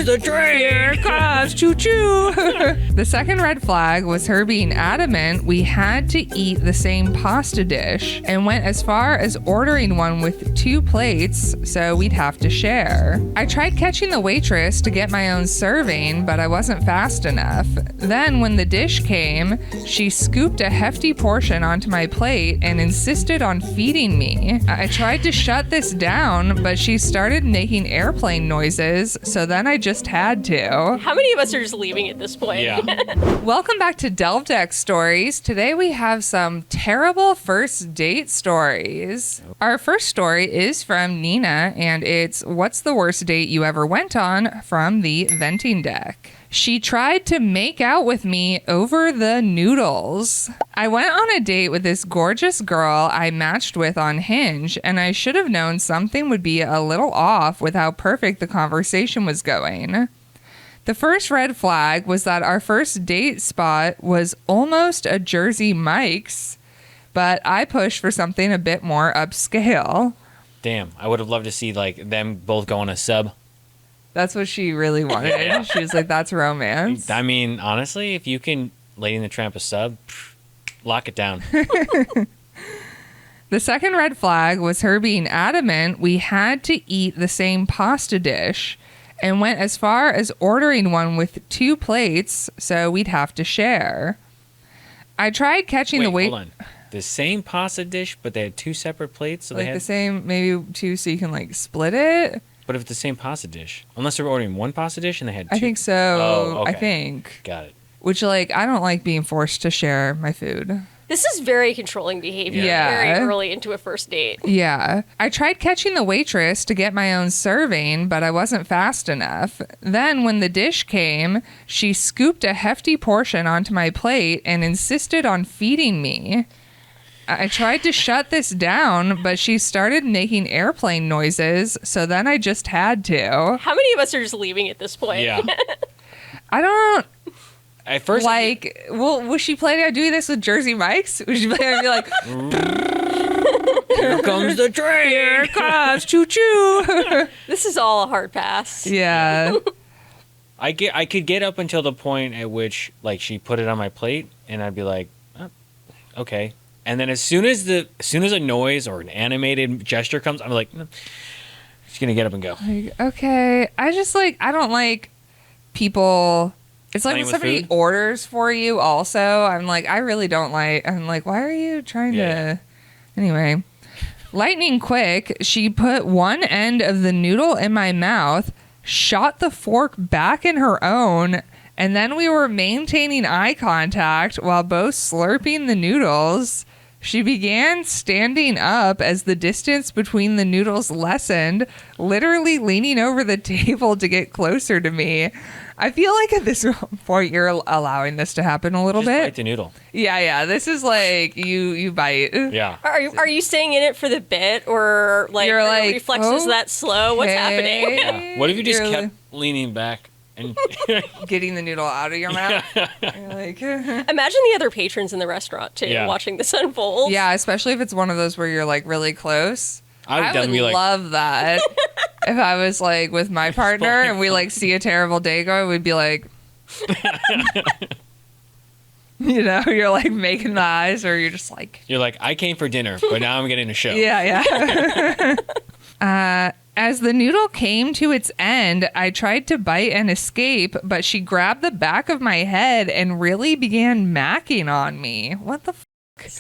comes the train. Here it comes, choo-choo. The second red flag was her being adamant we had to eat the same pasta dish and went as far as ordering one with 2 plates so we'd have to share. I tried catching the waitress to get my own serving, but I wasn't fast enough. Then when the dish came, she scooped a hefty portion onto my plate and insisted on feeding me. I tried to shut this down, but she started making airplane noises, so then I just had to. How many of us are just leaving at this point? Yeah. Welcome back to Delve Deck Stories. Today we have some terrible first date stories. Our first story is from Nina, and it's "What's the worst date you ever went on?" from the venting deck. She tried to make out with me over the noodles. I went on a date with this gorgeous girl I matched with on Hinge, and I should have known something would be a little off with how perfect the conversation was going. The first red flag was that our first date spot was almost a Jersey Mike's, but I pushed for something a bit more upscale. Damn, I would have loved to see like them both go on a sub. That's what she really wanted. Yeah. She was like, that's romance. I mean, honestly, if you can Lady in the Tramp a sub, lock it down. The second red flag was her being adamant we had to eat the same pasta dish and went as far as ordering one with 2 plates so we'd have to share. I tried catching the Hold on. The same pasta dish, but they had 2 separate plates? So like they had the same, maybe 2 so you can like split it. But if it's the same pasta dish, unless they were ordering one pasta dish and they had 2. I think so. Oh, okay. I think. Got it. Which, like, I don't like being forced to share my food. This is very controlling behavior. Yeah. Very early into a first date. Yeah. I tried catching the waitress to get my own serving, but I wasn't fast enough. Then when the dish came, she scooped a hefty portion onto my plate and insisted on feeding me. I tried to shut this down, but she started making airplane noises, so then I just had to. How many of us are just leaving at this point? Yeah. I don't At first, like. Well, was she planning on doing this with Jersey Mike's? Was she planning on be like, here comes the train. "Here it comes, choo choo"? This is all a hard pass. Yeah. I could get up until the point at which like she put it on my plate, and I'd be like, oh, okay. And then as soon as a noise or an animated gesture comes, I'm like, no. She's gonna get up and go. Like, okay. I just like, I don't like people. It's like Playing when with somebody food? orders for you also. I'm like, I really don't like, I'm like, why are you trying Yeah. to? Anyway. Lightning quick, she put one end of the noodle in my mouth, shot the fork back in her own, and then we were maintaining eye contact while both slurping the noodles. She began standing up as the distance between the noodles lessened, literally leaning over the table to get closer to me. I feel like at this point you're allowing this to happen a little Just bit. bite the noodle. Yeah. This is like you bite. Yeah. Are you staying in it for the bit, or like You're are your like, reflexes that slow? What's happening? Yeah. What if you just You're kept leaning back and getting the noodle out of your mouth? You're like, Imagine the other patrons in the restaurant too, Yeah. watching this unfold. yeah, especially if it's one of those where you're like really close. I would I would definitely be like, love that. If I was like with my partner and we like see a terrible day going, we'd be like, you know, you're like making the eyes, or you're just like, you're like, I came for dinner, but now I'm getting a show. yeah. As the noodle came to its end, I tried to bite and escape, but she grabbed the back of my head and really began macking on me. What the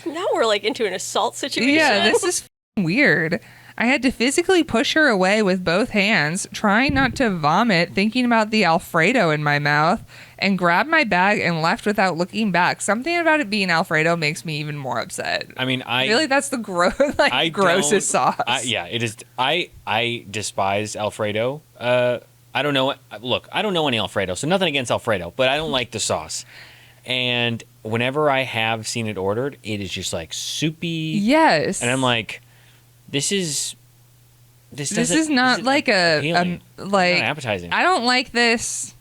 Now we're like into an assault situation. Yeah, this is weird. I had to physically push her away with both hands, trying not to vomit, thinking about the Alfredo in my mouth, and grabbed my bag and left without looking back. Something about it being Alfredo makes me even more upset. I mean, I Really, that's the grossest sauce. Yeah, it is. I despise Alfredo. I don't know. Look, I don't know any Alfredo, so nothing against Alfredo, but I don't like the sauce. And whenever I have seen it ordered, it is just like soupy. Yes. And I'm like, this is not like appealing. like Not appetizing. I don't like this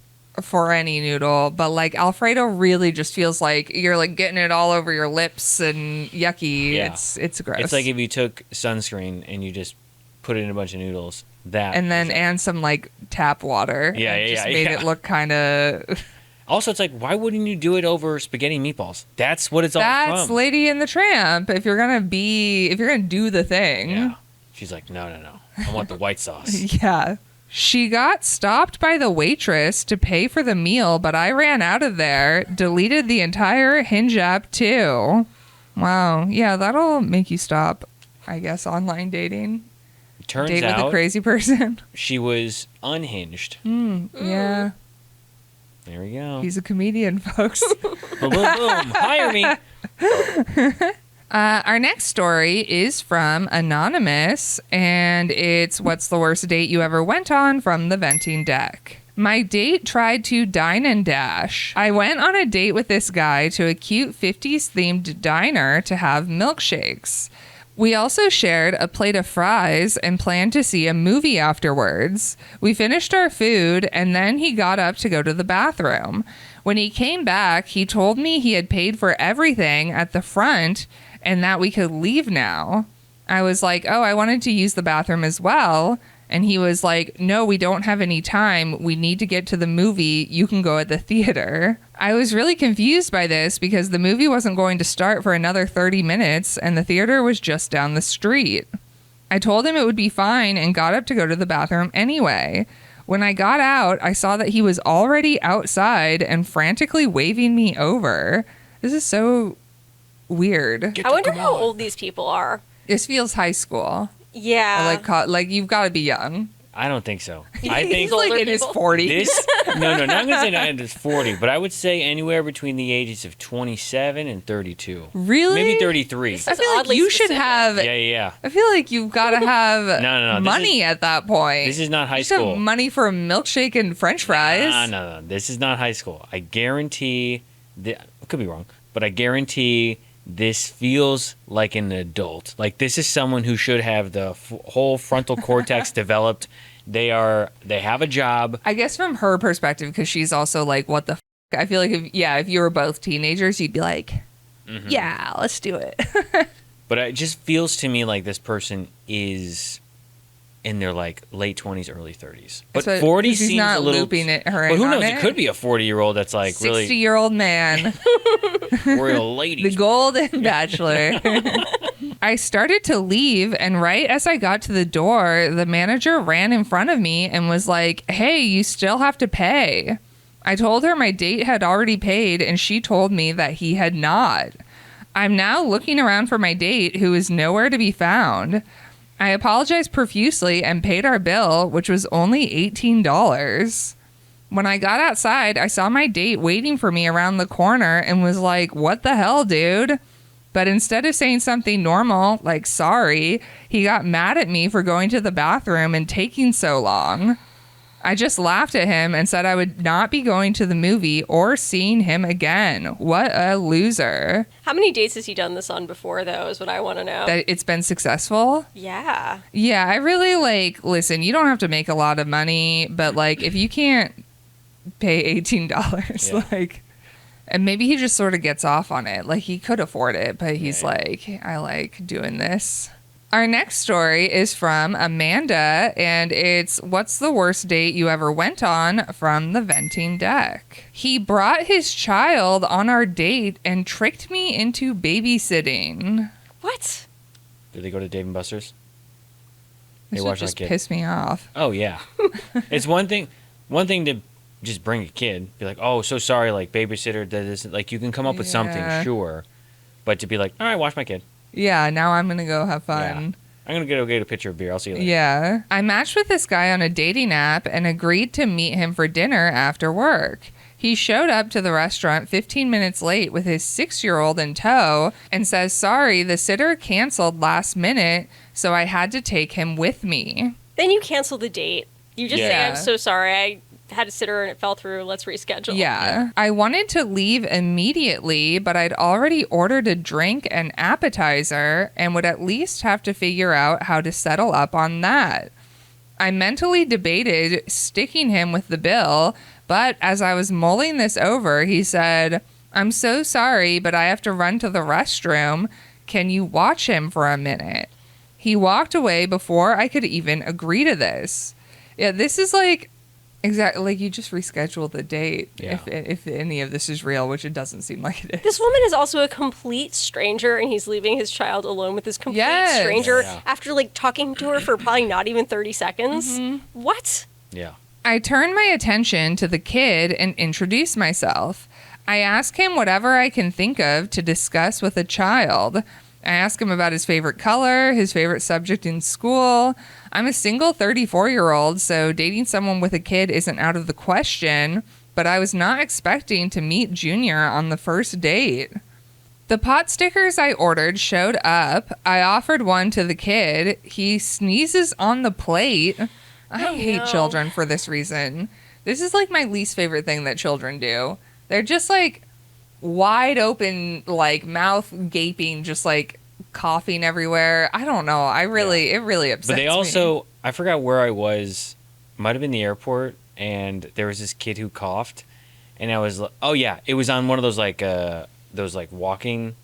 for any noodle, but like Alfredo really just feels like you're like getting it all over your lips and yucky. Yeah. It's gross. It's like if you took sunscreen and you just put it in a bunch of noodles. and some like tap water. Yeah, It yeah, just yeah, made yeah. it look kind of... Also, it's like, why wouldn't you do it over spaghetti and meatballs? That's what it's all That's from. Lady and the Tramp. If you're gonna do the thing. Yeah. She's like, no. I want the white sauce. Yeah. She got stopped by the waitress to pay for the meal, but I ran out of there, deleted the entire Hinge app too. Wow. Yeah, that'll make you stop, I guess, online dating. Turns Date with a out crazy person. she was unhinged. Yeah. There we go. He's a comedian, folks. Boom, boom, boom. Hire me. Our next story is from Anonymous, and it's what's the worst date you ever went on from the venting deck. My date tried to dine and dash. I went on a date with this guy to a cute 50s themed diner to have milkshakes. We also shared a plate of fries and planned to see a movie afterwards. We finished our food and then he got up to go to the bathroom. When he came back, he told me he had paid for everything at the front and that we could leave now. I was like, oh, I wanted to use the bathroom as well. And he was like, no, we don't have any time. We need to get to the movie. You can go at the theater. I was really confused by this because the movie wasn't going to start for another 30 minutes and the theater was just down the street. I told him it would be fine and got up to go to the bathroom anyway. When I got out, I saw that he was already outside and frantically waving me over. This is so weird. I wonder how old these people are. This feels high school. Yeah. Or like you've got to be young. I don't think so. I He's think like older in his people. 40s. this. No, not going to say not in his 40, but I would say anywhere between the ages of 27 and 32. Really? Maybe 33. I That's feel like oddly you should specific. have. Yeah. I feel like you've got to have No, this money at that point. This is not high You should have school. money for a milkshake and French fries. No. This is not high school. I guarantee. I could be wrong, but I guarantee this feels like an adult. Like this is someone who should have the whole frontal cortex developed. They have a job. I guess from her perspective, because she's also like, what the f-? I feel like if you were both teenagers, you'd be like, yeah, let's do it. But it just feels to me like this person is in their like late 20s, early 30s. But So 40 he's seems not a little. looping it, her But in who on knows? it. It could be a 40-year-old that's like really 60-year-old man. real lady. The golden bachelor. I started to leave, and right as I got to the door, the manager ran in front of me and was like, hey, you still have to pay. I told her my date had already paid, and she told me that he had not. I'm now looking around for my date, who is nowhere to be found. I apologized profusely and paid our bill, which was only $18. When I got outside, I saw my date waiting for me around the corner and was like, what the hell, dude? But instead of saying something normal, like sorry, he got mad at me for going to the bathroom and taking so long. I just laughed at him and said I would not be going to the movie or seeing him again. What a loser. How many dates has he done this on before, though, is what I want to know. That it's been successful. Yeah. Yeah, I really listen, you don't have to make a lot of money, but if you can't pay $18, Yeah. and maybe he just sort of gets off on it. He could afford it, but he's I like doing this. Our next story is from Amanda, and it's what's the worst date you ever went on from the venting deck. He brought his child on our date and tricked me into babysitting. What? Did they go to Dave & Buster's? This Hey, would watch that just kid. piss me off. Oh yeah. It's one thing to just bring a kid, be like, oh, so sorry, babysitter did this. You can come up with Yeah. something, sure, but to be like, all right, watch my kid. Yeah, now I'm gonna go have fun. I'm gonna go get a picture of beer. I'll see you later. Yeah. I matched with this guy on a dating app and agreed to meet him for dinner after work. He showed up to the restaurant 15 minutes late with his 6-year-old in tow and says, sorry, the sitter canceled last minute, so I had to take him with me. Then you cancel the date. You just say, Yeah. I'm so sorry. I had a sitter and it fell through. Let's reschedule. Yeah. I wanted to leave immediately, but I'd already ordered a drink and appetizer and would at least have to figure out how to settle up on that. I mentally debated sticking him with the bill, but as I was mulling this over, he said, I'm so sorry, but I have to run to the restroom. Can you watch him for a minute? He walked away before I could even agree to this. Yeah, this is Exactly. Like, you just reschedule the date Yeah. if any of this is real, which it doesn't seem like it is. This woman is also a complete stranger, and he's leaving his child alone with this complete Yes. stranger Yeah. after like talking to her for probably not even 30 seconds. What? Yeah. I turn my attention to the kid and introduce myself. I ask him whatever I can think of to discuss with a child. I ask him about his favorite color, his favorite subject in school. I'm a single 34-year-old, so dating someone with a kid isn't out of the question, but I was not expecting to meet Junior on the first date. The pot stickers I ordered showed up. I offered one to the kid. He sneezes on the plate. I hate no. children for this reason. This is like my least favorite thing that children do. They're just like wide open, like mouth gaping, just like coughing everywhere. I don't know. It really upsets me. But they also, I forgot where I was. Might have been the airport, and there was this kid who coughed, and I was, oh yeah, it was on one of those walking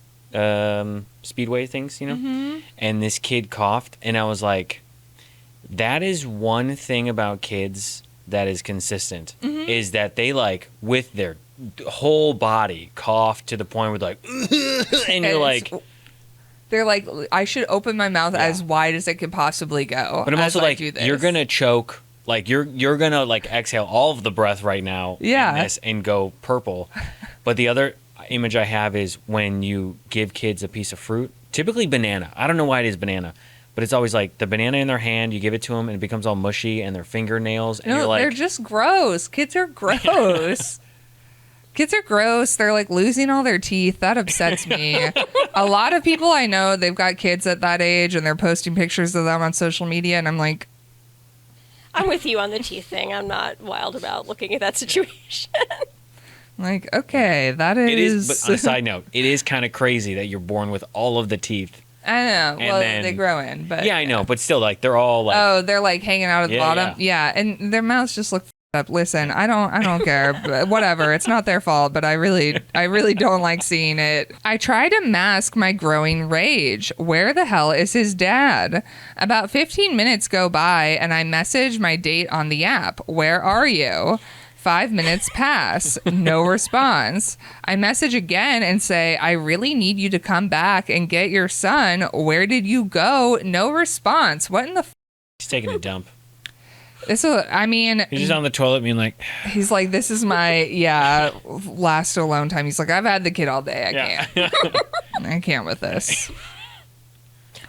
speedway things, you know. Mm-hmm. And this kid coughed, and I was like, that is one thing about kids that is consistent, is that they like with their whole body cough to the point where like, and you're like. They're like, I should open my mouth Yeah. as wide as it could possibly go. But I'm also as I like, do this. you're gonna choke, like you're gonna like exhale all of the breath right now, Yeah. in this and go purple. But the other image I have is when you give kids a piece of fruit, typically banana. I don't know why it is banana, but it's always like the banana in their hand. You give it to them, and it becomes all mushy, and their fingernails, and No, you're like, they're just gross. Kids are gross. Kids are gross. They're like losing all their teeth. That upsets me. A lot of people I know, they've got kids at that age and they're posting pictures of them on social media. And I'm like, I'm with you on the teeth thing. I'm not wild about looking at that situation. okay, that is. it is. But on a side note, it is kind of crazy that you're born with all of the teeth. I know. And Well, then- they grow in, but. Yeah, I know, but still, like they're all like, Oh, they're like hanging out at the Yeah, bottom. Yeah, and their mouths just look up. Listen, I don't care. But whatever, it's not their fault, but I really don't like seeing it. I try to mask my growing rage. Where the hell is his dad? About 15 minutes go by and I message my date on the app. Where are you? 5 minutes pass. No response. I message again and say, I really need you to come back and get your son. Where did you go? No response. What in the he's taking a dump. He's He's just on the toilet being like, he's like, this is my, last alone time. He's like, I've had the kid all day. I can't. I can't with this.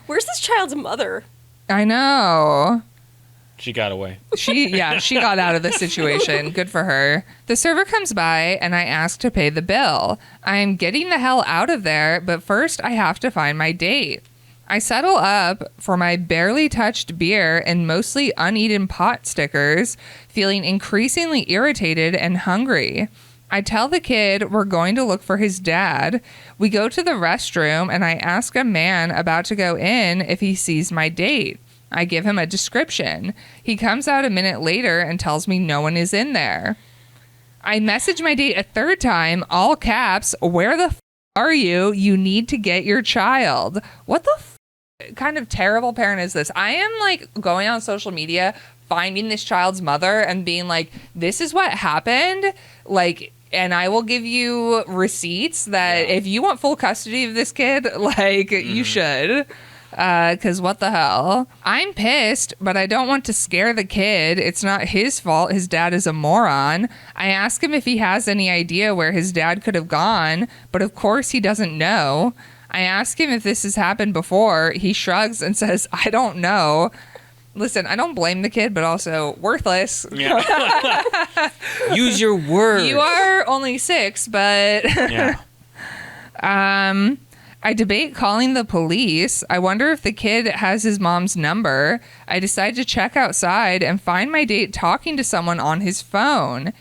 Where's this child's mother? I know. she got away. She got out of the situation. Good for her. The server comes by and I ask to pay the bill. I'm getting the hell out of there, but first I have to find my date. I settle up for my barely touched beer and mostly uneaten pot stickers, feeling increasingly irritated and hungry. I tell the kid we're going to look for his dad. We go to the restroom and I ask a man about to go in if he sees my date. I give him a description. He comes out a minute later and tells me no one is in there. I message my date a third time, all caps, where the are you? You need to get your child. What the kind of terrible parent is this? I am like going on social media, finding this child's mother and being like, this is what happened. Like, and I will give you receipts that if you want full custody of this kid, like you should. Because what the hell? I'm pissed, but I don't want to scare the kid. It's not his fault. His dad is a moron. I ask him if he has any idea where his dad could have gone, but of course he doesn't know. I ask him if this has happened before. He shrugs and says, I don't know. Listen, I don't blame the kid, but also worthless. Yeah. Use your words. You are only 6, but Yeah. I debate calling the police. I wonder if the kid has his mom's number. I decide to check outside and find my date talking to someone on his phone.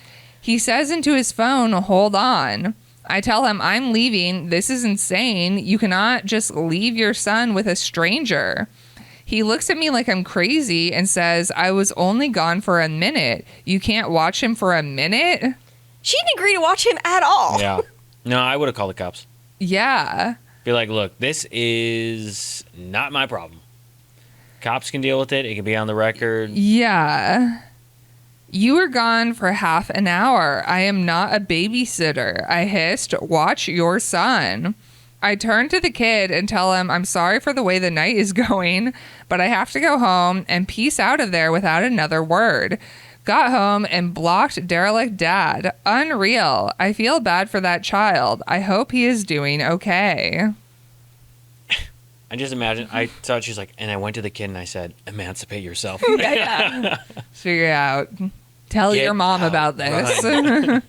He says into his phone, hold on. I tell him I'm leaving. This is insane. You cannot just leave your son with a stranger. He looks at me like I'm crazy and says, I was only gone for a minute. You can't watch him for a minute? She didn't agree to watch him at all. Yeah. No, I would have called the cops. Yeah. Be like, look, this is not my problem. Cops can deal with it. It can be on the record. Yeah. You were gone for half an hour. I am not a babysitter. I hissed, watch your son. I turn to the kid and tell him I'm sorry for the way the night is going, but I have to go home and peace out of there without another word. Got home and blocked derelict dad. Unreal. I feel bad for that child. I hope he is doing okay. I just imagine, I thought she's like, and I went to the kid and I said, emancipate yourself. Yeah. Figure out. Tell Get your mom out. about this.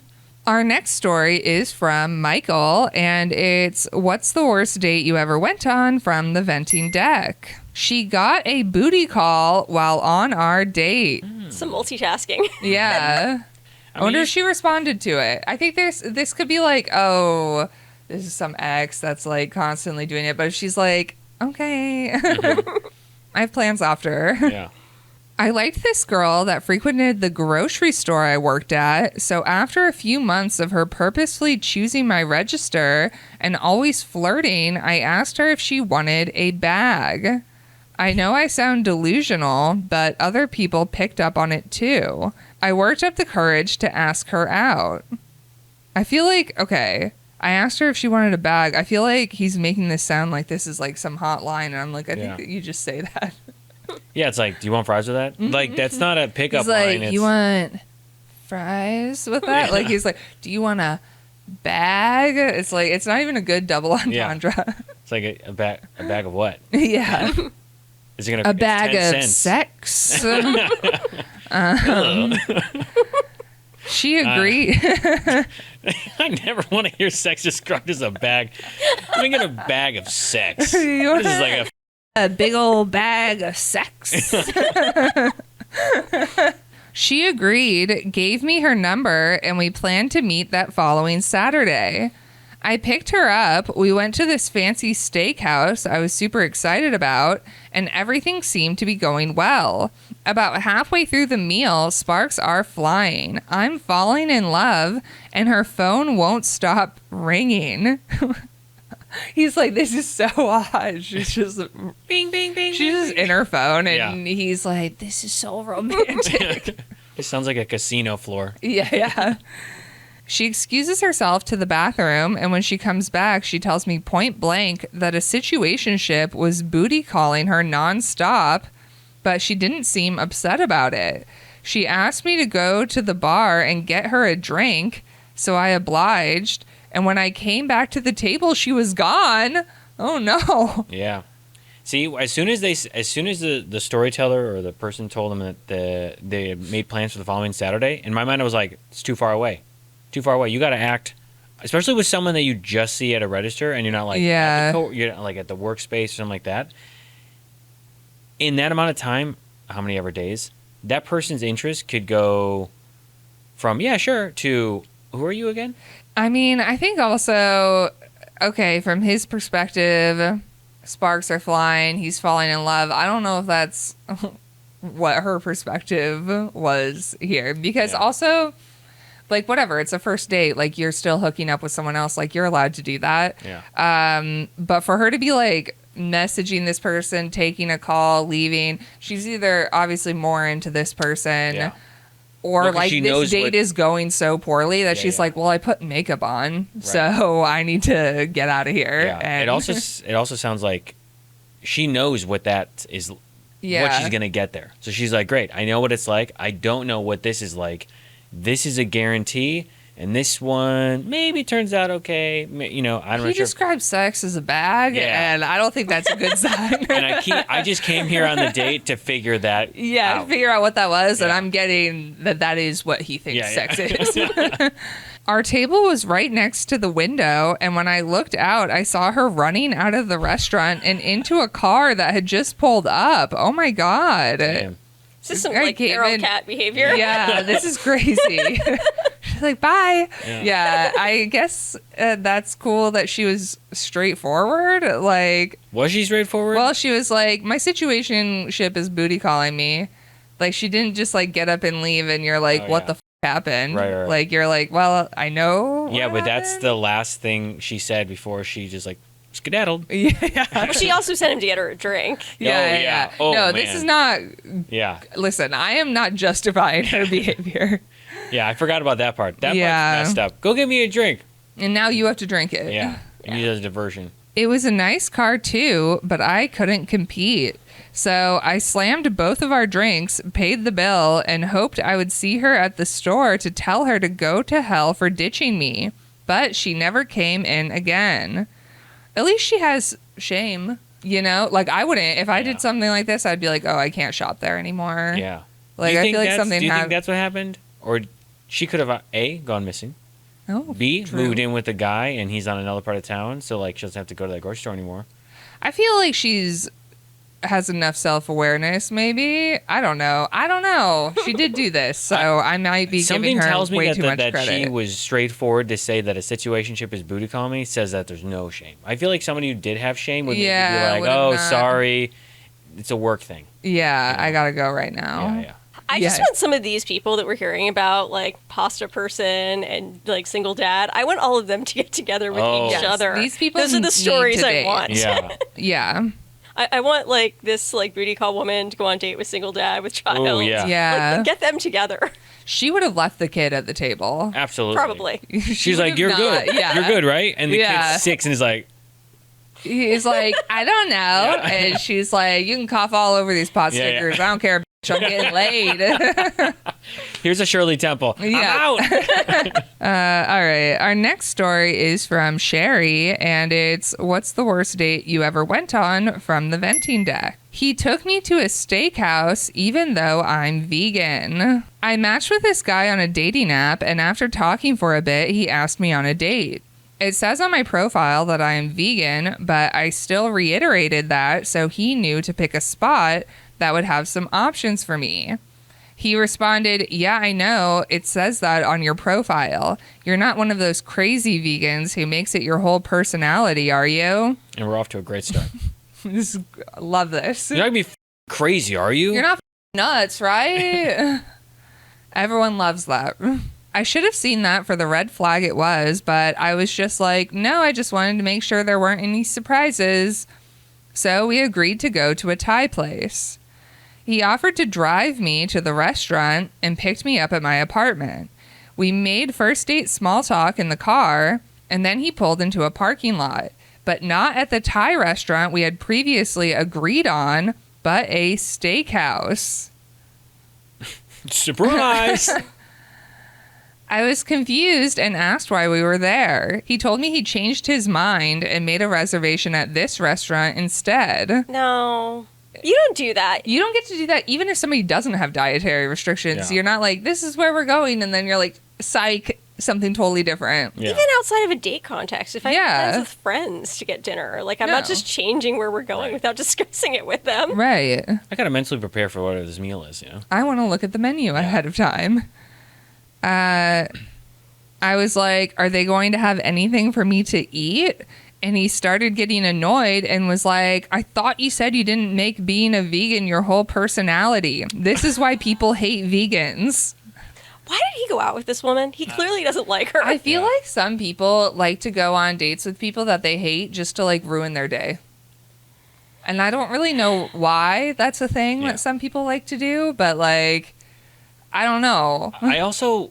Our next story is from Michael, and it's what's the worst date you ever went on from the venting deck. She got a booty call while on our date. Some multitasking. Yeah. I wonder if she responded to it. I think this could be like, oh, this is some ex that's like constantly doing it. But if she's like, okay, I have plans after. Yeah. I liked this girl that frequented the grocery store I worked at, so after a few months of her purposefully choosing my register and always flirting, I asked her if she wanted a bag. I know I sound delusional, but other people picked up on it too. I worked up the courage to ask her out. I feel like, okay, I asked her if she wanted a bag. I feel like he's making this sound like this is like some hot line, and I'm like, I think that you just say that. Yeah, it's like, do you want fries with that? Like, that's not a pickup He's like, line. It's, you want fries with that? Like, he's like, do you want a bag? It's like, it's not even a good double entendre. it's like a bag of what? Yeah. Is it gonna A bag it's 10 of cents. sex. She agreed. I never want to hear sex described as a bag. Let me get a bag of sex. You This is like a big old bag of sex. She agreed, gave me her number, and we planned to meet that following Saturday. I picked her up. We went to this fancy steakhouse I was super excited about, and everything seemed to be going well. About halfway through the meal, sparks are flying. I'm falling in love, and her phone won't stop ringing. He's like, this is so odd. She's just bing, bing, bing. She's just in her phone, and he's like, this is so romantic. It sounds like a casino floor. Yeah. She excuses herself to the bathroom, and when she comes back, she tells me point blank that a situationship was booty calling her nonstop, but she didn't seem upset about it. She asked me to go to the bar and get her a drink, so I obliged. And when I came back to the table, she was gone. Oh no. Yeah. See, as soon as the storyteller or the person told them that they made plans for the following Saturday, in my mind I was like, it's too far away. Too far away. You got to act, especially with someone that you just see at a register and you're not like you're not like at the workspace or something like that. In that amount of time, how many ever days, that person's interest could go from yeah, sure, to who are you again? I mean, I think also, okay, from his perspective, sparks are flying, he's falling in love. I don't know if that's what her perspective was here. Because also, like, whatever, it's a first date. Like, you're still hooking up with someone else. Like, you're allowed to do that. Yeah. But for her to be, like, messaging this person, taking a call, leaving, she's either obviously more into this person or Well, 'cause like she this knows date is going so poorly that she's like, well, I put makeup on, so I need to get out of here. Yeah. And It also sounds like she knows what that is, what she's going to get there. So she's like, great, I know what it's like. I don't know what this is like. This is a guarantee. And this one maybe turns out okay. You know, I don't know. He describes sex as a bag, and I don't think that's a good sign. And I just came here on the date to figure that out. Figure out what that was, and I'm getting that is what he thinks sex is. Our table was right next to the window, and when I looked out, I saw her running out of the restaurant and into a car that had just pulled up. Oh my God. Damn. This is some like feral cat behavior. Yeah, this is crazy. She's like, bye. Yeah, I guess that's cool that she was straightforward. Like, was she straightforward? Well, she was like, my situationship is booty calling me. Like, she didn't just like get up and leave, and you're like, what the happened? Right. Like, you're like, well, I know. Yeah, but that's the last thing she said before she just like skedaddled. Yeah. But she also sent him to get her a drink. Yeah. Oh, no, man. this is not. Yeah. Listen, I am not justifying her behavior. Yeah, I forgot about that part. That Yeah. part's messed up. Go get me a drink. And now you have to drink it. Yeah. You need it as a diversion. It was a nice car too, but I couldn't compete. So I slammed both of our drinks, paid the bill, and hoped I would see her at the store to tell her to go to hell for ditching me. But she never came in again. At least she has shame, you know? Like, I wouldn't. If I did something like this, I'd be like, oh, I can't shop there anymore. Yeah. Like, I feel like something Do you think that's what happened? Or she could have, A, gone missing. Oh, B, true. moved in with a guy and he's on another part of town, so like she doesn't have to go to that grocery store anymore. I feel like has enough self-awareness, maybe. I don't know. She did do this, so I might be Something giving her tells me way that, too much that credit. she was straightforward to say that a situationship is booty call me says that there's no shame. I feel like somebody who did have shame would maybe be like, would've oh, not. sorry, it's a work thing. Yeah, You know? I gotta go right now. Yeah. I just want some of these people that we're hearing about, like pasta person and like single dad. I want all of them to get together with Oh. each Yes, other. these people Those are the need stories to I date. want. Yeah. Yeah. I want like this like booty call woman to go on a date with single dad with child. Oh, yeah. Yeah. Like, get them together. She would have left the kid at the table. Absolutely. Probably. She's like, you're good. Yeah. You're good, right? And the Yeah. kid's 6 and is like, He's like, I don't know. And she's like, you can cough all over these pot Yeah, yeah. stickers. I don't care. Bitch, I'm getting laid. here's a Shirley Temple. Yeah. I'm out. All right. Our next story is from Sherry, and it's what's the worst date you ever went on from the venting deck? He took me to a steakhouse even though I'm vegan. I matched with this guy on a dating app, and after talking for a bit, he asked me on a date. It says on my profile that I am vegan, but I still reiterated that so he knew to pick a spot that would have some options for me. He responded, yeah, I know. It says that on your profile. You're not one of those crazy vegans who makes it your whole personality, are you? And we're off to a great start. Love this. You're not going to be crazy, are you? You're not nuts, right? Everyone loves that. I should have seen that for the red flag it was, but I was just like, no, I just wanted to make sure there weren't any surprises. So we agreed to go to a Thai place. He offered to drive me to the restaurant and picked me up at my apartment. We made first date small talk in the car, and then he pulled into a parking lot, but not at the Thai restaurant we had previously agreed on, but a steakhouse. Surprise. I was confused and asked why we were there. He told me he changed his mind and made a reservation at this restaurant instead. No. You don't do that. You don't get to do that even if somebody doesn't have dietary restrictions. Yeah. You're not like, this is where we're going, and then you're like, psych, something totally different. Yeah. Even outside of a date context, if I'm Yeah. friends with friends to get dinner, like I'm No. not just changing where we're going Right. without discussing it with them. Right. I got to mentally prepare for whatever this meal is, you know? I want to look at the menu ahead of time. I was like, are they going to have anything for me to eat? And he started getting annoyed and was like, I thought you said you didn't make being a vegan your whole personality. This is why people hate vegans. Why did he go out with this woman? He clearly doesn't like her. I feel Yeah. like some people like to go on dates with people that they hate just to like ruin their day. And I don't really know why that's a thing Yeah. that some people like to do, but like, I don't know. I also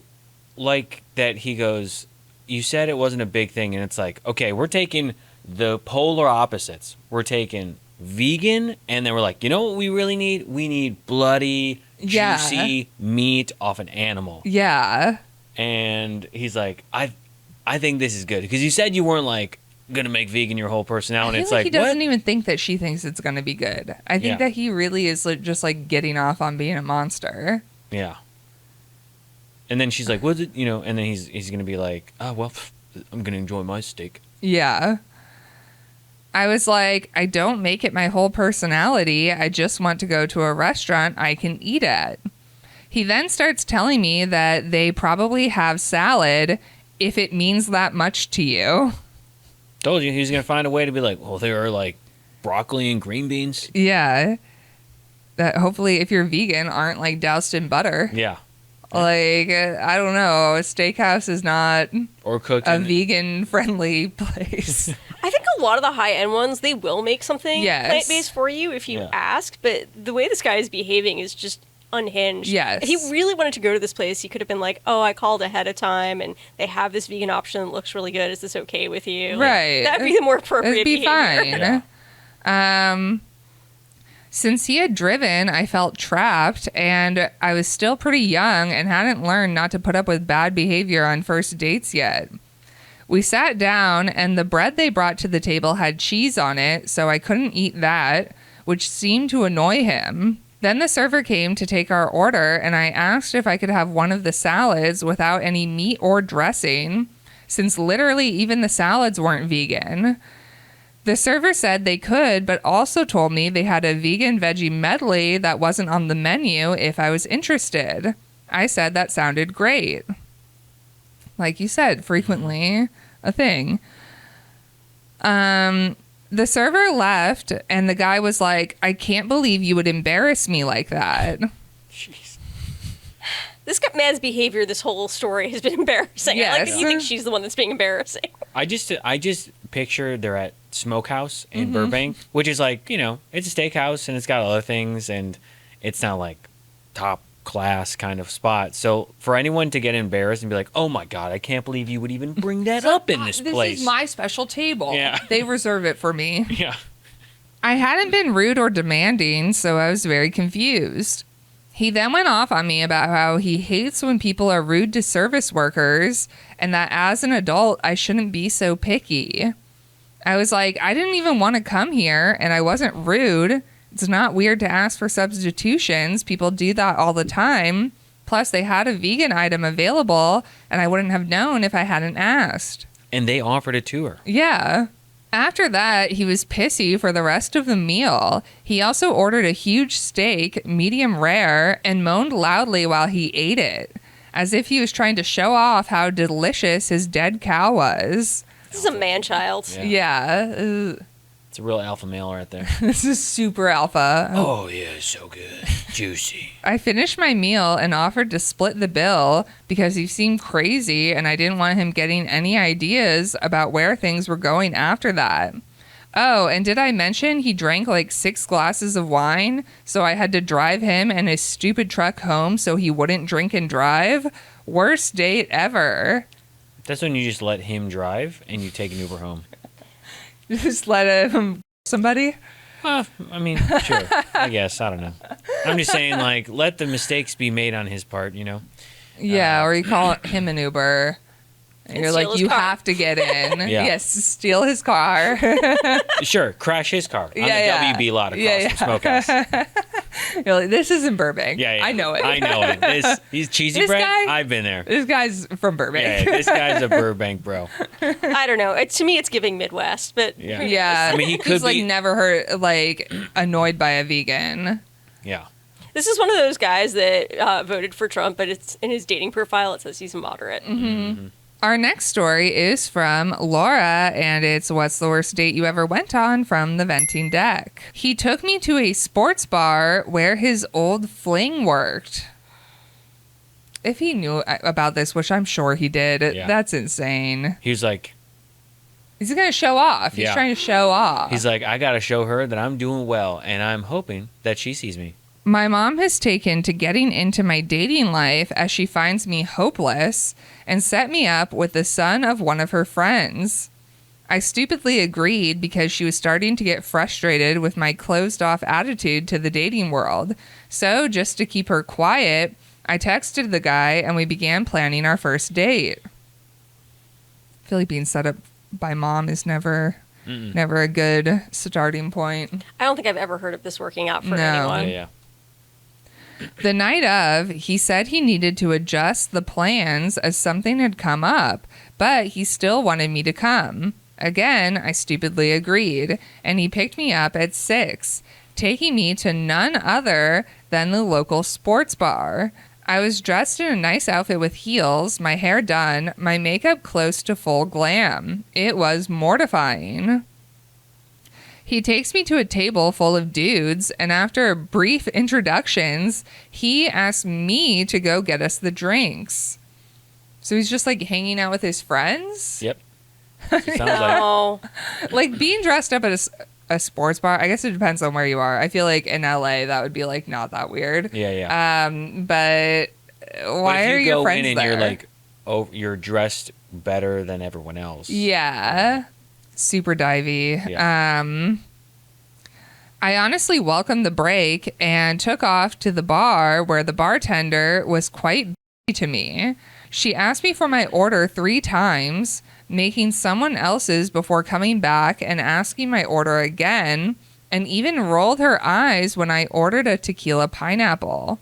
like that he goes, you said it wasn't a big thing. And it's like, okay, we're taking the polar opposites. We're taking vegan. And then we're like, you know what we really need? We need bloody, Yeah. juicy meat off an animal. Yeah. And he's like, I think this is good. Because you said you weren't like going to make vegan your whole personality. I feel It's like like, he doesn't what? even think that she thinks it's going to be good. I think Yeah. that he really is like, just like getting off on being a monster. Yeah. And then she's like, what's it? You know, and then he's going to be like, oh, well, I'm going to enjoy my steak. Yeah. I was like, I don't make it my whole personality. I just want to go to a restaurant I can eat at. He then starts telling me that they probably have salad if it means that much to you. Told you he's going to find a way to be like, well, there are like broccoli and green beans. Yeah. That hopefully, if you're vegan, aren't like doused in butter. Yeah. Like, I don't know. A steakhouse is not Or cooked a in vegan friendly place. I think a lot of the high-end ones, they will make something Yes. plant-based for you if you ask, but the way this guy is behaving is just unhinged. Yes. If he really wanted to go to this place, he could have been like, oh, I called ahead of time, and they have this vegan option that looks really good. Is this okay with you? Like, Right. that'd be the more appropriate It'd be behavior. fine. Since he had driven, I felt trapped, and I was still pretty young and hadn't learned not to put up with bad behavior on first dates yet. We sat down, and the bread they brought to the table had cheese on it, so I couldn't eat that, which seemed to annoy him. Then the server came to take our order, and I asked if I could have one of the salads without any meat or dressing, since literally even the salads weren't vegan. The server said they could, but also told me they had a vegan veggie medley that wasn't on the menu if I was interested. I said that sounded great. Like you said, frequently a thing. The server left, and the guy was like, I can't believe you would embarrass me like that. Jeez. This man's behavior, this whole story, has been embarrassing. I like Yes. that he thinks she's the one that's being embarrassing. I just picture they're at Smokehouse in Burbank, which is like, you know, it's a steakhouse and it's got other things and it's not like top class kind of spot. So for anyone to get embarrassed and be like, oh my God, I can't believe you would even bring that up in this place. This is my special table. Yeah. They reserve it for me. Yeah. I hadn't been rude or demanding, so I was very confused. He then went off on me about how he hates when people are rude to service workers and that as an adult, I shouldn't be so picky. I was like, I didn't even want to come here and I wasn't rude. It's not weird to ask for substitutions. People do that all the time. Plus, they had a vegan item available and I wouldn't have known if I hadn't asked. And they offered it to her. Yeah. After that, he was pissy for the rest of the meal. He also ordered a huge steak, medium rare, and moaned loudly while he ate it, as if he was trying to show off how delicious his dead cow was. This is a man-child. Yeah. It's a real alpha male right there. This is super alpha. Oh, yeah, so good. Juicy. I finished my meal and offered to split the bill because he seemed crazy and I didn't want him getting any ideas about where things were going after that. Oh, and did I mention he drank like 6 glasses of wine, so I had to drive him and his stupid truck home so he wouldn't drink and drive? Worst date ever. That's when you just let him drive and you take an Uber home. Just let him somebody? I mean, sure. I guess. I don't know. I'm just saying, like, let the mistakes be made on his part, you know? Yeah, or you call him an Uber. And you're steal like, his you car. have to get in. Yeah. Yes, steal his car. Sure, crash his car on Yeah, the WB lot across Yeah, from Smokehouse. You're like, this isn't Burbank. Yeah, I know it. I know it. He's cheesy This bread. guy- I've been there. This guy's from Yeah, Burbank. this guy's a Burbank bro. I don't know. To me, it's giving Midwest, but Yeah. Yeah. I mean, he could He's like be- never heard like annoyed by a vegan. Yeah. This is one of those guys that voted for Trump, but it's in his dating profile. It says he's a moderate. Our next story is from Laura, and it's what's the worst date you ever went on from the venting deck. He took me to a sports bar where his old fling worked. If he knew about this, which I'm sure he did, Yeah. that's insane. He was like, He's going to show off. He's Yeah. trying to show off. he's like, I got to show her that I'm doing well, and I'm hoping that she sees me. My mom has taken to getting into my dating life as she finds me hopeless and set me up with the son of one of her friends. I stupidly agreed because she was starting to get frustrated with my closed off attitude to the dating world. So, just to keep her quiet, I texted the guy and we began planning our first date. I feel like being set up by mom is never a good starting point. I don't think I've ever heard of this working out for No. anyone. Yeah. The night of, he said he needed to adjust the plans as something had come up, but he still wanted me to come. Again, I stupidly agreed, and he picked me up at 6, taking me to none other than the local sports bar. I was dressed in a nice outfit with heels, my hair done, my makeup close to full glam. It was mortifying. He takes me to a table full of dudes, and after brief introductions, he asks me to go get us the drinks. So he's just like hanging out with his friends? Yep. It sounds like. Oh, Like being dressed up at a sports bar, I guess it depends on where you are. I feel like in LA that would be like not that weird. Yeah. But why are your friends in and there? you're like, oh, you're dressed better than everyone else. Yeah. Super divey. Yeah. I honestly welcomed the break and took off to the bar where the bartender was quite to me. She asked me for my order 3 times, making someone else's before coming back and asking my order again, and even rolled her eyes when I ordered a tequila pineapple.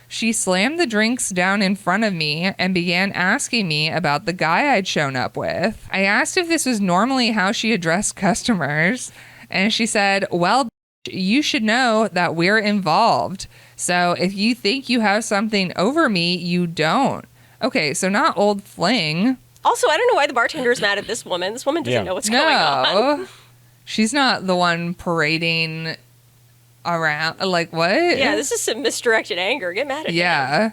She slammed the drinks down in front of me and began asking me about the guy I'd shown up with. I asked if this was normally how she addressed customers, and she said, well, you should know that we're involved. So if you think you have something over me, you don't. Okay, so not old fling. also, I don't know why the bartender is mad at this woman. This woman doesn't know what's going on. No. She's not the one parading around. Like, what? Yeah, this is some misdirected anger. Get mad at him. Yeah.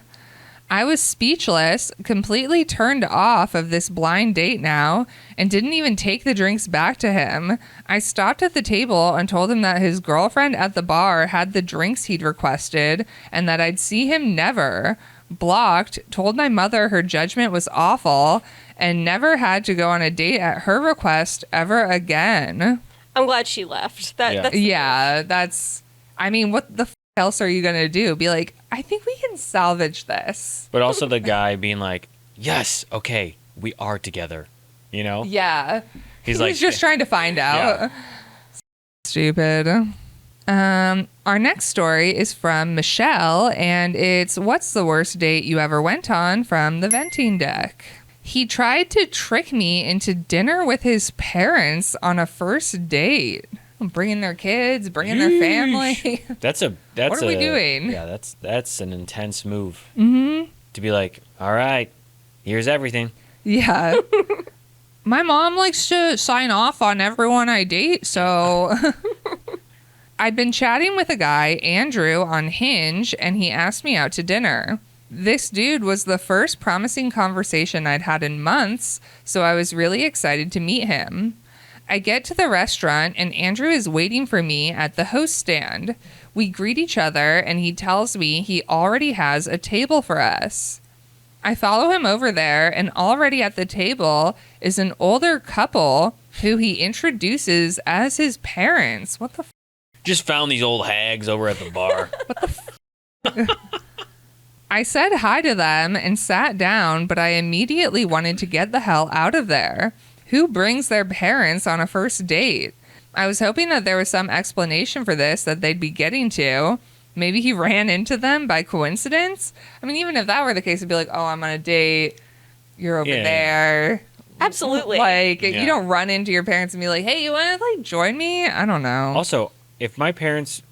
I was speechless, completely turned off of this blind date now, and didn't even take the drinks back to him. I stopped at the table and told him that his girlfriend at the bar had the drinks he'd requested and that I'd see him never. Blocked, told my mother her judgment was awful, and never had to go on a date at her request ever again. I'm glad she left. That's Yeah, that's... I mean, what the else are you going to do? Be like, I think we can salvage this. But also the guy being like, yes, okay, we are together. You know? Yeah. He's He's like, just trying to find out. Stupid. Our next story is from Michelle, and it's what's the worst date you ever went on from the venting deck. He tried to trick me into dinner with his parents on a first date. Bringing their kids, bringing their family. That's What are we doing? Yeah, that's an intense move. Mm-hmm. To be like, all right, here's everything. Yeah. My mom likes to sign off on everyone I date, so... I'd been chatting with a guy, Andrew, on Hinge, and he asked me out to dinner. This dude was the first promising conversation I'd had in months, so I was really excited to meet him. I get to the restaurant, and Andrew is waiting for me at the host stand. We greet each other, and he tells me he already has a table for us. I follow him over there, and already at the table is an older couple who he introduces as his parents. What the Just found these old hags over at the bar. I said hi to them and sat down, but I immediately wanted to get the hell out of there. Who brings their parents on a first date? I was hoping that there was some explanation for this that they'd be getting to. Maybe he ran into them by coincidence? I mean, even if that were the case, it'd be like, oh, I'm on a date. You're over there. Absolutely. Like, Yeah. you don't run into your parents and be like, hey, you want to, like, join me? I don't know. Also, if my parents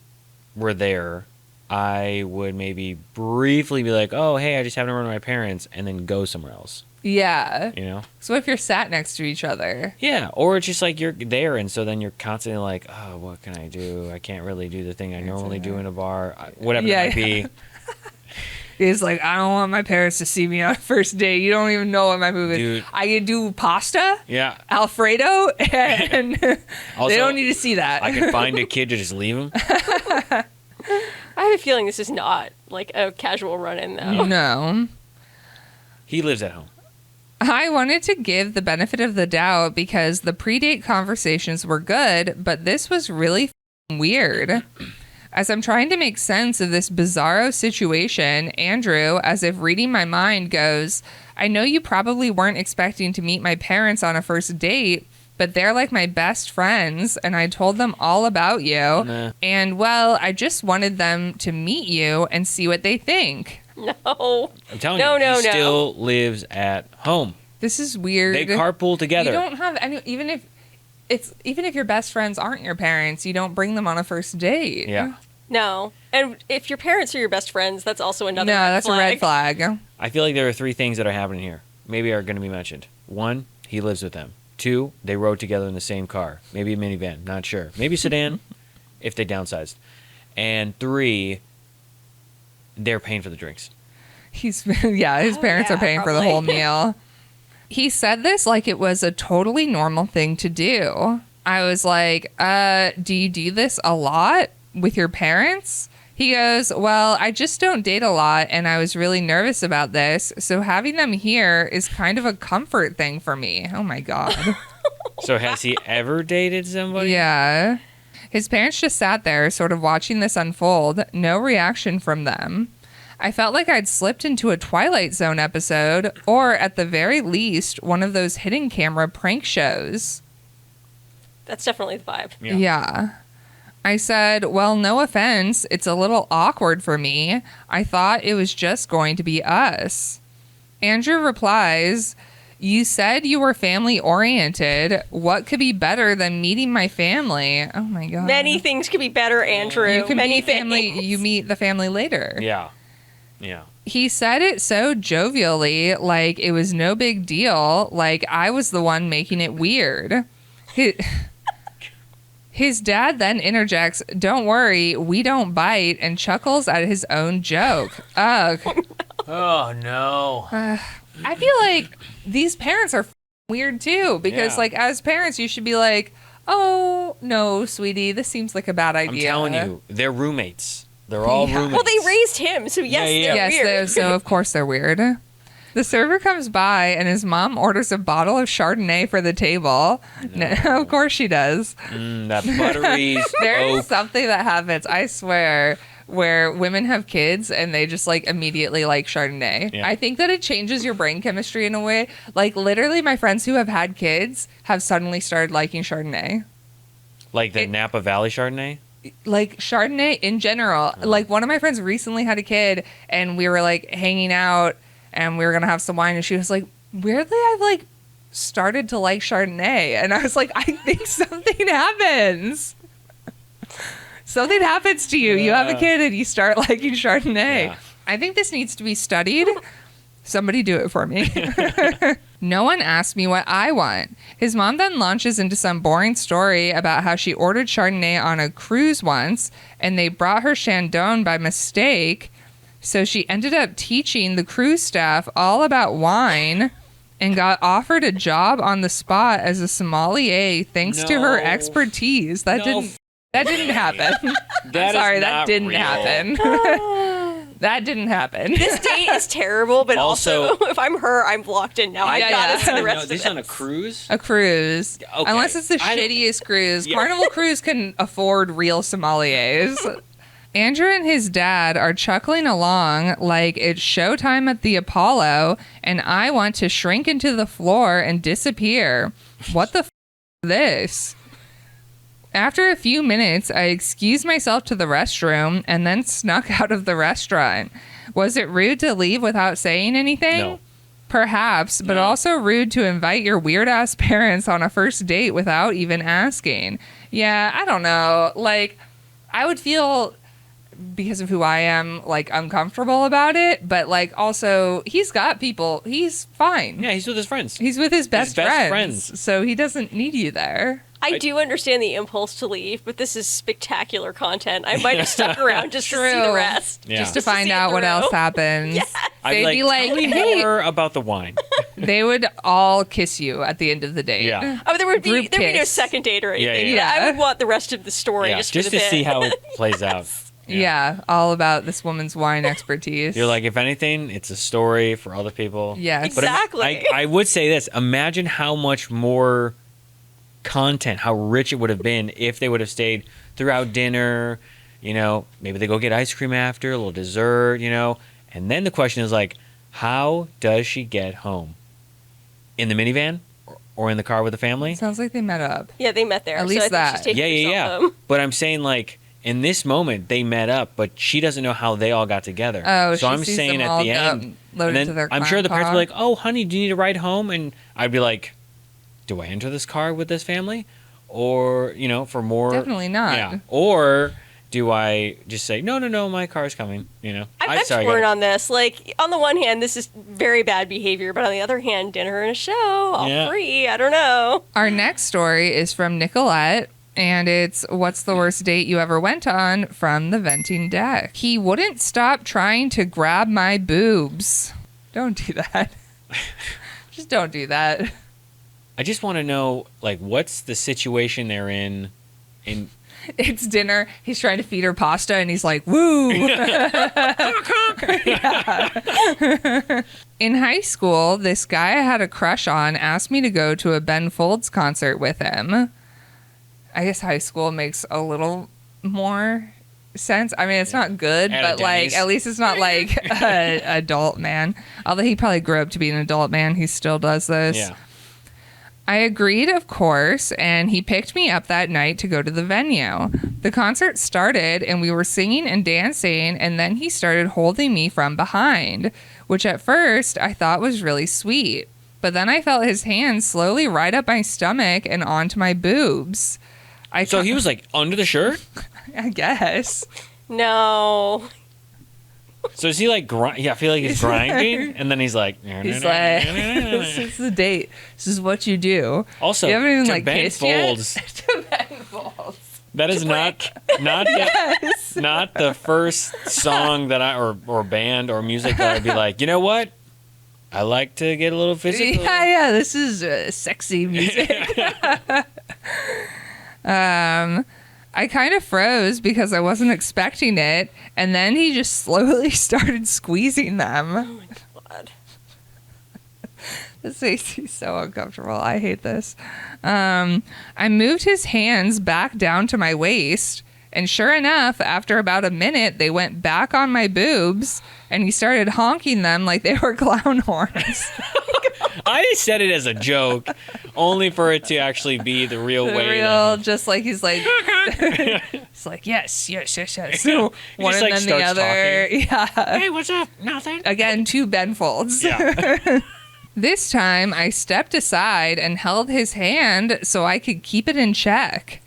were there, I would maybe briefly be like, oh, hey, I just happened to run with my parents, and then go somewhere else. Yeah. You know? So if you're sat next to each other. Yeah, or it's just like you're there, and so then you're constantly like, oh, what can I do? I can't really do the thing I normally do in a bar, whatever it might be. It's like, I don't want my parents to see me on a first date. You don't even know what my move is. Dude. I can do pasta, Yeah. Alfredo, and Also, they don't need to see that. I could find a kid to just leave him. I have a feeling this is not like a casual run-in, though. No. He lives at home. I wanted to give the benefit of the doubt because the pre-date conversations were good, but this was really weird. As I'm trying to make sense of this bizarro situation, Andrew, as if reading my mind, goes, I know you probably weren't expecting to meet my parents on a first date, but they're like my best friends, and I told them all about you. Nah. And, well, I just wanted them to meet you and see what they think. No. I'm telling No, you, no, he no. still lives at home. This is weird. They carpool together. You don't have any, even if your best friends aren't your parents, you don't bring them on a first date. Yeah. No. And if your parents are your best friends, that's also another No, red that's flag. a red flag. I feel like there are 3 things that are happening here. Maybe are going to be mentioned. 1, he lives with them. 2, they rode together in the same car. Maybe a minivan. Not sure. Maybe sedan, if they downsized. And 3, they're paying for the drinks. His parents are paying for the whole probably. meal. He said this like it was a totally normal thing to do. I was like, do you do this a lot with your parents? He goes, well, I just don't date a lot, and I was really nervous about this, so having them here is kind of a comfort thing for me. Oh, my God. So has he ever dated somebody? Yeah. His parents just sat there sort of watching this unfold. No reaction from them. I felt like I'd slipped into a Twilight Zone episode, or at the very least, one of those hidden camera prank shows. That's definitely the vibe. Yeah. I said, well, no offense. It's a little awkward for me. I thought it was just going to be us. Andrew replies, you said you were family oriented. What could be better than meeting my family? Oh my God. Many things could be better, Andrew. You can Many meet family. things. You meet the family later. Yeah. Yeah. He said it so jovially, like it was no big deal, like I was the one making it weird. His dad then interjects, don't worry, we don't bite, and chuckles at his own joke. Ugh. Oh, no. I feel like these parents are weird too, because Yeah. like as parents, you should be like, oh, no, sweetie, this seems like a bad I'm idea. telling you, they're roommates. They're all Yeah. roommates. Well, they raised him, so yes, Yeah, yeah. they're Yes, weird. so of course they're weird. The server comes by and his mom orders a bottle of Chardonnay for the table. No, of course she does. That buttery There is oak. something that happens, I swear, where women have kids and they just like immediately like Chardonnay. Yeah. I think that it changes your brain chemistry in a way. Like literally my friends who have had kids have suddenly started liking Chardonnay. Like the Napa Valley Chardonnay? Like Chardonnay in general. Like one of my friends recently had a kid and we were like hanging out and we were gonna have some wine and she was like, weirdly I've like started to like Chardonnay, and I was like, I think something happens. Something happens to you. You have a kid and you start liking Chardonnay. Yeah. I think this needs to be studied. Somebody do it for me. No one asked me what I want. His mom then launches into some boring story about how she ordered Chardonnay on a cruise once and they brought her Chandon by mistake. So she ended up teaching the cruise staff all about wine and got offered a job on the spot as a sommelier thanks to her No. expertise. That No didn't happen. That is Sorry, that not didn't real. happen. That didn't happen. This date is terrible, but also, Also- if I'm her, I'm locked in now. I Yeah, gotta yeah. see the No, rest of this this. is on a cruise? A cruise. Okay. Unless it's the I don't- shittiest cruise. Yeah. Carnival Cruise can afford real sommeliers. Andrew and his dad are chuckling along like it's showtime at the Apollo and I want to shrink into the floor and disappear. What the this? After a few minutes, I excused myself to the restroom and then snuck out of the restaurant. Was it rude to leave without saying anything? No. Perhaps, but No. also rude to invite your weird ass parents on a first date without even asking. Yeah, I don't know. Like, I would feel, because of who I am, like uncomfortable about it, but like also he's got people. He's fine. Yeah, he's with his friends. He's with his best, best friends, so he doesn't need you there. I do understand the impulse to leave, but this is spectacular content. I might have stuck around just to see the True. rest. Yeah. Just to Just to find see it out what through. else happens. I'd They'd be like, tell me hey, more about the wine. they would all kiss you at the end of the date. Yeah. Oh, there would be Group no kiss. second date or Yeah, anything. yeah. I would want the rest of the story Yeah, just, just for the to bit. see how it plays out. Yeah, all about this woman's wine expertise. You're like, if anything, it's a story for other people. Yes. But Exactly. I would say this. Imagine how much more content, how rich it would have been if they would have stayed throughout dinner. You know, maybe they go get ice cream after, a little dessert, you know. And then the question is like, how does she get home? In the minivan or in the car with the family? Sounds like they met up. Yeah, they met there. At so least I think that. she's taking Yeah. herself home. But I'm saying like in this moment they met up, but she doesn't know how they all got together. Oh, so she I'm sees saying them at all the go end, loaded and then to their I'm sure the clown parents were car. like, "Oh, honey, do you need a ride home?" And I'd be like, "Do I enter this car with this family, or you know, for more?" Definitely not. Yeah. Or do I just say, "No, my car's coming"? You know, I'm sorry, I torn gotta- on this. Like, on the one hand, this is very bad behavior, but on the other hand, dinner and a show, all Yeah. free. I don't know. Our next story is from Nicolette, and it's What's the Worst Date You Ever Went On from the Venting Deck. He wouldn't stop trying to grab my boobs. Don't do that. Just don't do that. I just want to know, like, what's the situation they're in. It's dinner. He's trying to feed her pasta, and he's like, woo. Yeah. In high school, this guy I had a crush on asked me to go to a Ben Folds concert with him. I guess high school makes a little more sense. I mean, it's not good, but like at least it's not like an adult man. Although he probably grew up to be an adult man, he still does this. Yeah. I agreed, of course, and he picked me up that night to go to the venue. The concert started, and we were singing and dancing, and then he started holding me from behind, which at first I thought was really sweet. But then I felt his hands slowly right up my stomach and onto my boobs. So he was like under the shirt? I guess. No. So is he like I feel like he's grinding, and then he's like, this is the date. This is what you do. Also, you haven't even to like Ben kissed Folds. yet? To Ben Folds. That is not Yes. not the first song that or band or music that I'd be like, you know what? I like to get a little physical. Yeah. This is sexy music. I kind of froze because I wasn't expecting it, and then he just slowly started squeezing them. Oh my God. This makes me so uncomfortable. I hate this. I moved his hands back down to my waist, and sure enough, after about a minute, they went back on my boobs, and he started honking them like they were clown horns. I said it as a joke, only for it to actually be the real way. Just like he's like, it's like yes. One just, and like, then the other. talking. Yeah. Hey, what's up? Nothing. Again, 2 Ben Folds. Yeah. This time, I stepped aside and held his hand so I could keep it in check.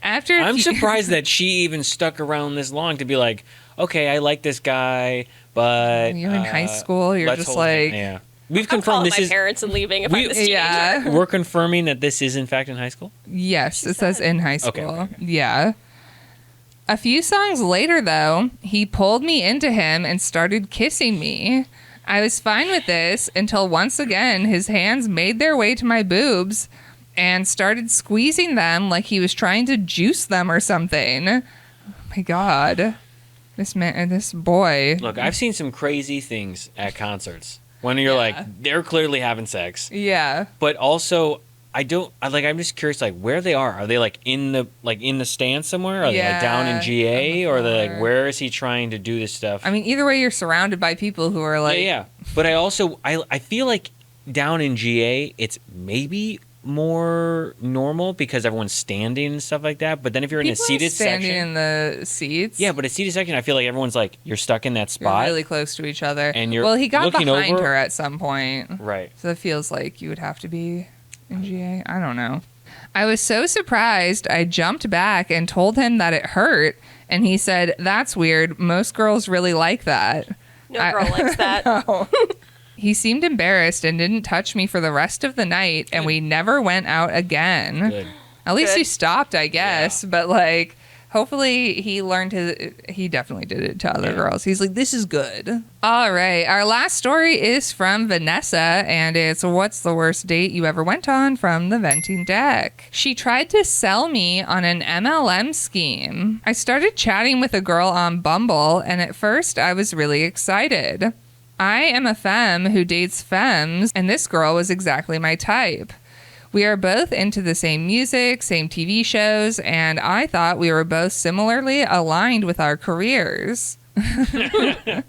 I'm surprised that she even stuck around this long to be like, okay, I like this guy, but You're in high school. You're let's just hold like, yeah. We've I'm confirmed calling this my is. parents and leaving if I'm the teenager. yeah. We're confirming that this is in fact in high school. Yes, it says in high school. Okay. Yeah. A few songs later, though, he pulled me into him and started kissing me. I was fine with this until once again his hands made their way to my boobs and started squeezing them like he was trying to juice them or something. Oh my God. This boy. Look, I've seen some crazy things at concerts when you're like, they're clearly having sex. Yeah. But also, I'm just curious, like, where they are. Are they like in the stands somewhere? Are they like down in GA, or are they like, where is he trying to do this stuff? I mean, either way, you're surrounded by people who are like, yeah. But I feel like down in GA, it's maybe more normal because everyone's standing and stuff like that. But then if you're in a seated standing section, in the seats. yeah, but a seated section, I feel like everyone's like, you're stuck in that You're spot, really close to each other. and you're well, he got looking behind over. her at some point. Right. So it feels like you would have to be in GA. I don't know. I was so surprised, I jumped back and told him that it hurt. And he said, "That's weird. Most girls really like that." No girl likes that. No. He seemed embarrassed and didn't touch me for the rest of the night, and we never went out again. Good. At least Good. he stopped, I guess. Yeah. But like, hopefully he learned he definitely did it to other girls. He's like, this is good. All right. Our last story is from Vanessa, and it's what's the worst date you ever went on from the venting deck. She tried to sell me on an MLM scheme. I started chatting with a girl on Bumble, and at first I was really excited. I am a femme who dates femmes, and this girl was exactly my type. We are both into the same music, same TV shows, and I thought we were both similarly aligned with our careers. I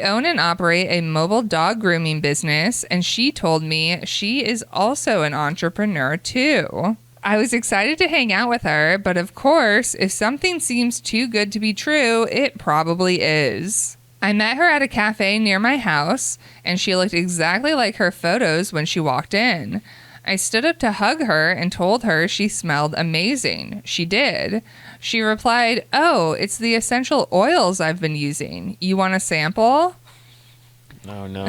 own and operate a mobile dog grooming business, and she told me she is also an entrepreneur too. I was excited to hang out with her, but of course, if something seems too good to be true, it probably is. I met her at a cafe near my house, and she looked exactly like her photos when she walked in. I stood up to hug her and told her she smelled amazing. She did. She replied, "Oh, it's the essential oils I've been using. You want a sample?" Oh, no.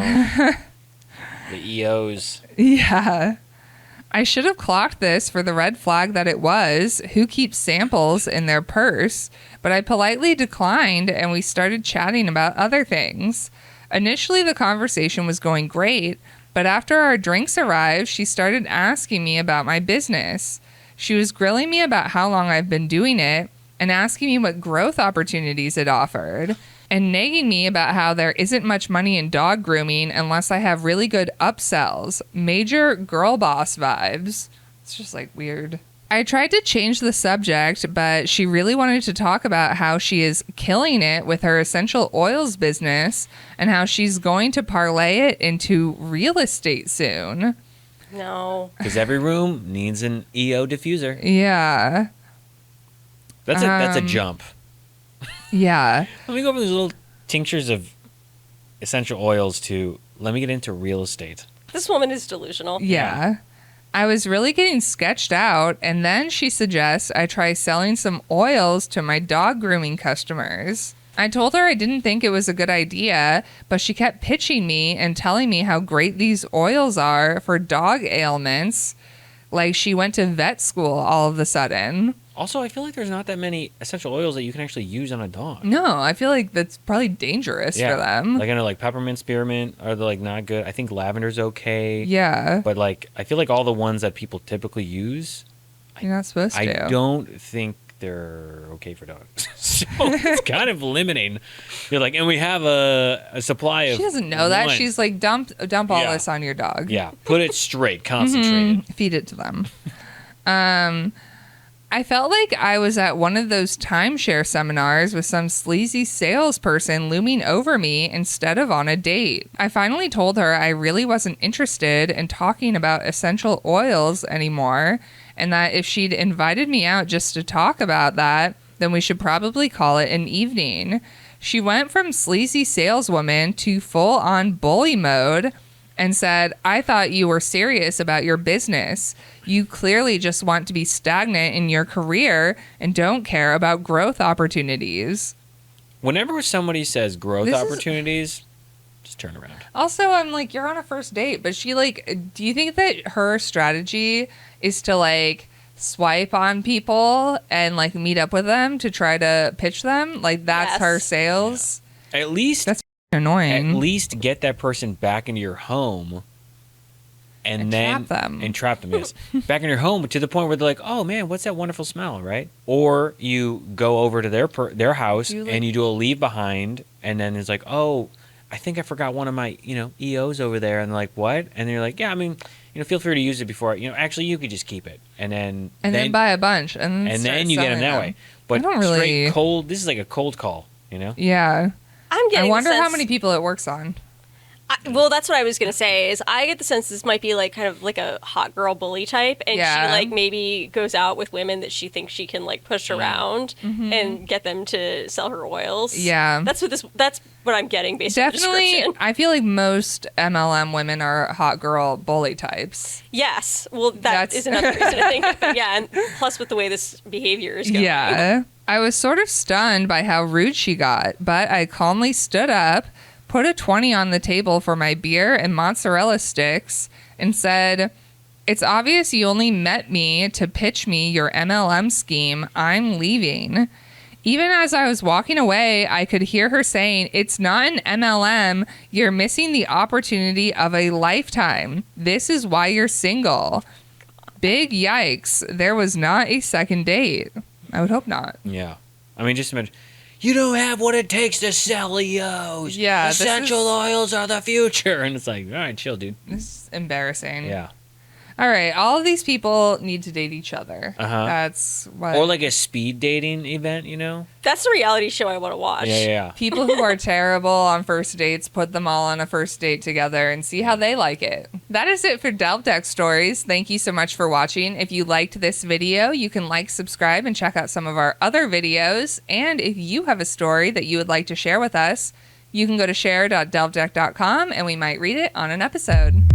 The EOs. Yeah. I should have clocked this for the red flag that it was. Who keeps samples in their purse? But I politely declined, and we started chatting about other things. Initially, the conversation was going great, But after our drinks arrived, she started asking me about my business. She was grilling me about how long I've been doing it and asking me what growth opportunities it offered, and nagging me about how there isn't much money in dog grooming unless I have really good upsells. Major girl boss vibes. It's just like weird. I tried to change the subject, but she really wanted to talk about how she is killing it with her essential oils business and how she's going to parlay it into real estate soon. No. Because every room needs an EO diffuser. Yeah. That's a jump. Yeah. Let me go from these little tinctures of essential oils to let me get into real estate. This woman is delusional. Yeah. I was really getting sketched out, and then she suggests I try selling some oils to my dog grooming customers. I told her I didn't think it was a good idea, but she kept pitching me and telling me how great these oils are for dog ailments. Like she went to vet school all of a sudden. Also, I feel like there's not that many essential oils that you can actually use on a dog. No, I feel like that's probably dangerous for them. Like I know, like peppermint, spearmint are like not good. I think lavender's okay. Yeah. But like, I feel like all the ones that people typically use, You're not supposed to. I don't think they're okay for dogs. So it's kind of limiting. You're like, and we have a supply of. She doesn't know that. one. She's like, dump all this on your dog. Yeah, put it straight, concentrated. Feed it to them. I felt like I was at one of those timeshare seminars with some sleazy salesperson looming over me instead of on a date. I finally told her I really wasn't interested in talking about essential oils anymore, and that if she'd invited me out just to talk about that, then we should probably call it an evening. She went from sleazy saleswoman to full-on bully mode and said, I thought you were serious about your business. You clearly just want to be stagnant in your career and don't care about growth opportunities. Whenever somebody says growth opportunities, just turn around. Also, I'm like, you're on a first date, but she like, do you think that her strategy is to like swipe on people and like meet up with them to try to pitch them? Like that's her sales? Yeah. At least that's annoying. At least get that person back into your home and then trap them. Yes. Back in your home to the point where they're like, oh man, what's that wonderful smell, right? Or you go over to their house and you do a leave behind, and then it's like, oh, I think I forgot one of my EOs over there, and they're like, what? And you're like, yeah, I mean, feel free to use it before actually you could just keep it and then buy a bunch and then you get them that way. But I don't really straight cold. This is like a cold call, Yeah. I wonder how many people it works on. Well, that's what I was gonna say. Is I get the sense this might be like kind of like a hot girl bully type, and she like maybe goes out with women that she thinks she can like push around and get them to sell her oils. Yeah, that's what I'm getting based on the description. I feel like most MLM women are hot girl bully types. Yes, well, that's another reason to think. But yeah, and plus with the way this behavior is going. Yeah, I was sort of stunned by how rude she got, but I calmly stood up, put a 20 on the table for my beer and mozzarella sticks, and said, it's obvious you only met me to pitch me your MLM scheme. I'm leaving. Even as I was walking away, I could hear her saying, it's not an MLM. You're missing the opportunity of a lifetime. This is why you're single. Big yikes. There was not a second date. I would hope not. Yeah. I mean, just imagine. You don't have what it takes to sell EOs. Yeah. Essential oils are the future. And it's like, all right, chill, dude. This is embarrassing. Yeah. All right. All of these people need to date each other. Uh-huh. That's what. Or like a speed dating event, That's the reality show I want to watch. Yeah. People who are terrible on first dates, put them all on a first date together and see how they like it. That is it for Delve Deck Stories. Thank you so much for watching. If you liked this video, you can like, subscribe, and check out some of our other videos. And if you have a story that you would like to share with us, you can go to share.delvedeck.com and we might read it on an episode.